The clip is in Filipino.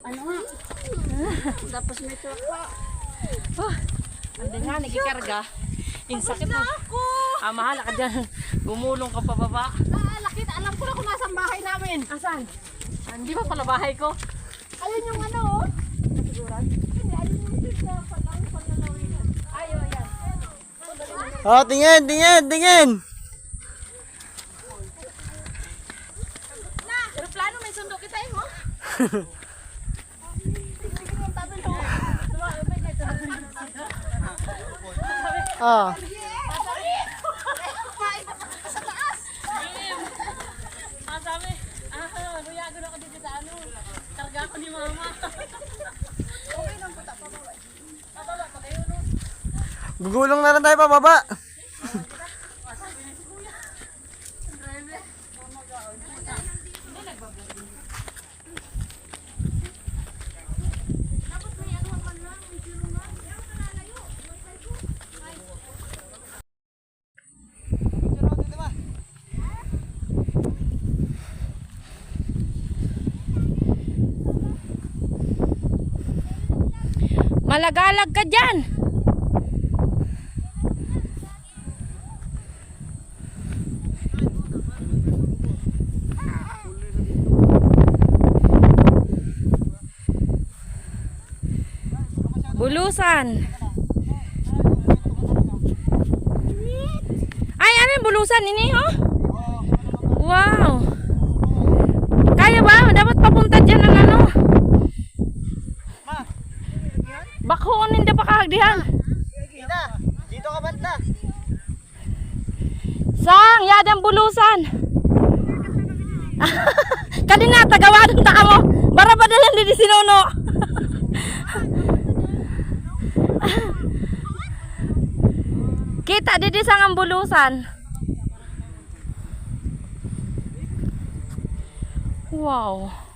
Ano nga? Tapos may truck pa. Hindi nga, nagikarga. Insakit mo. Mahal ka dyan. Gumulong ka pababa. Lakit, alam ko na kung nasaan bahay namin. Asan? Hindi ba pala bahay ko? Ayun yung ano, oh. Nasiguran? Hindi, ayun yung pizza. Patang panalawihan. Ayaw, yan. Oh, tingin, tingin, tingin. Pero plano may sundo kita eh mo. Oh. Sabi, luyago na ako dito sa ano. Karga ko ni mama. Okay lang po, pababa. Pababa, pa kayo no. Gugulong na lang tayo pababa. Malagalag ka dyan. Bulusan. Ay, ano yung bulusan ini, oh? Wow. Kaya ba? Dapat papunta dyan ng ano? Bakhoon hindi pa kahagdihan. Dito ka banda. Sang, yadang bulusan. Kanina, tagawadon ta ka mo. Barabadalan di sinuno. Kita di sang ang bulusan. Wow.